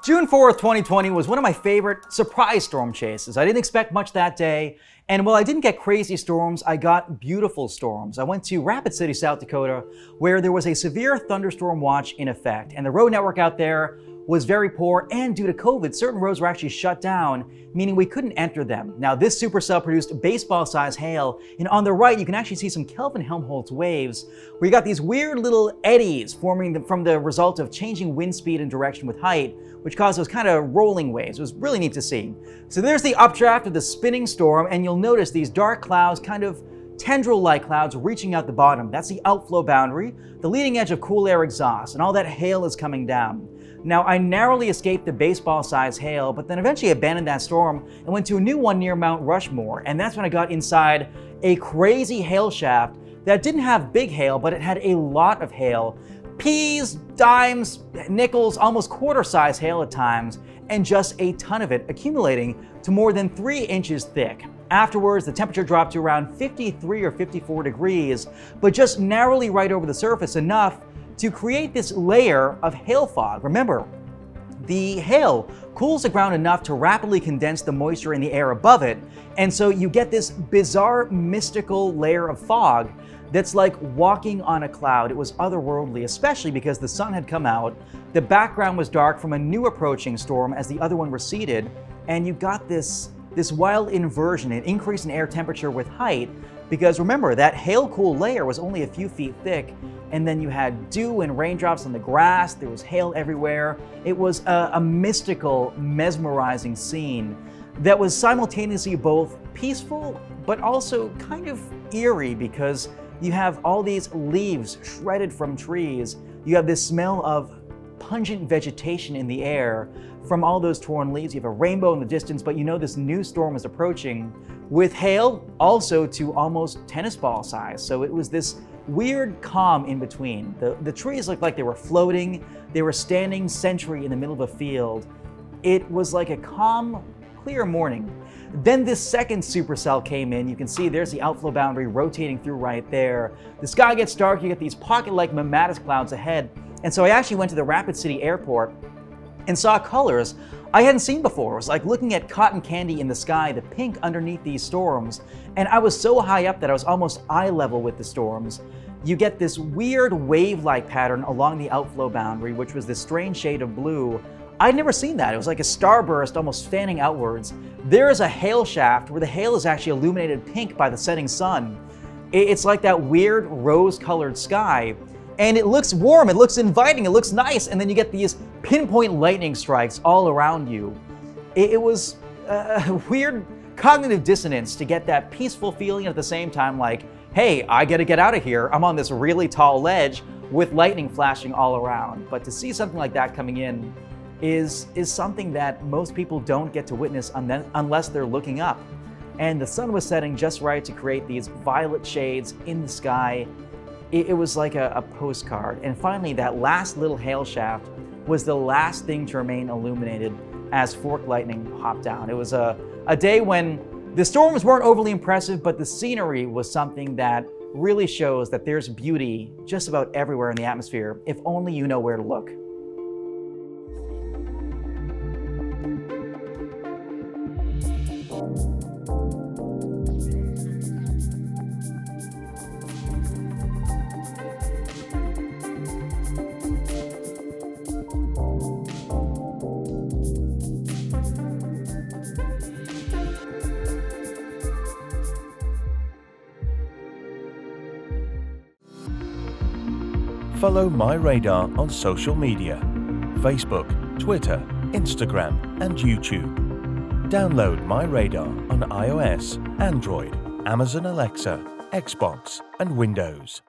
June 4th, 2020 was one of my favorite surprise storm chases. I didn't expect much that day, and while I didn't get crazy storms, I got beautiful storms. I went to Rapid City, South Dakota, where there was a severe thunderstorm watch in effect, and the road network out there was very poor, and due to COVID, certain roads were actually shut down, meaning we couldn't enter them. Now, this supercell produced baseball-sized hail, and on the right, you can actually see some Kelvin-Helmholtz waves, where you got these weird little eddies forming from the result of changing wind speed and direction with height, which caused those kind of rolling waves. It was really neat to see. So there's the updraft of the spinning storm, and you'll notice these dark clouds, kind of tendril-like clouds reaching out the bottom. That's the outflow boundary, the leading edge of cool air exhaust, and all that hail is coming down. Now, I narrowly escaped the baseball-sized hail, but then eventually abandoned that storm and went to a new one near Mount Rushmore, and that's when I got inside a crazy hail shaft that didn't have big hail, but it had a lot of hail. Peas, dimes, nickels, almost quarter-size hail at times, and just a ton of it, accumulating to more than 3 inches thick. Afterwards, the temperature dropped to around 53 or 54 degrees, but just narrowly right over the surface, enough to create this layer of hail fog. Remember, the hail cools the ground enough to rapidly condense the moisture in the air above it, and so you get this bizarre, mystical layer of fog that's like walking on a cloud. It was otherworldly, especially because the sun had come out, the background was dark from a new approaching storm as the other one receded, and you got this wild inversion, an increase in air temperature with height, because remember, that hail-cool layer was only a few feet thick, and then you had dew and raindrops on the grass, there was hail everywhere. It was a mystical, mesmerizing scene that was simultaneously both peaceful, but also kind of eerie, because you have all these leaves shredded from trees. You have this smell of pungent vegetation in the air from all those torn leaves. You have a rainbow in the distance, but you know this new storm is approaching with hail also to almost tennis ball size. So it was this weird calm in between. The trees looked like they were floating. They were standing sentry in the middle of a field. It was like a calm, clear morning. Then this second supercell came in. You can see there's the outflow boundary rotating through right there. The sky gets dark. You get these pocket-like mammatus clouds ahead. And so I actually went to the Rapid City airport and saw colors I hadn't seen before. It was like looking at cotton candy in the sky, the pink underneath these storms. And I was so high up that I was almost eye level with the storms. You get this weird wave-like pattern along the outflow boundary, which was this strange shade of blue. I'd never seen that. It was like a starburst almost fanning outwards. There is a hail shaft where the hail is actually illuminated pink by the setting sun. It's like that weird rose-colored sky. And it looks warm, it looks inviting, it looks nice, and then you get these pinpoint lightning strikes all around you. It was a weird cognitive dissonance to get that peaceful feeling at the same time, like, hey, I gotta get out of here. I'm on this really tall ledge with lightning flashing all around. But to see something like that coming in is something that most people don't get to witness unless they're looking up. And the sun was setting just right to create these violet shades in the sky. It was like a postcard. And finally, that last little hail shaft was the last thing to remain illuminated as fork lightning hopped down. It was a day when the storms weren't overly impressive, but the scenery was something that really shows that there's beauty just about everywhere in the atmosphere, if only you know where to look. Follow MyRadar on social media: Facebook, Twitter, Instagram, and YouTube. Download MyRadar on iOS, Android, Amazon Alexa, Xbox, and Windows.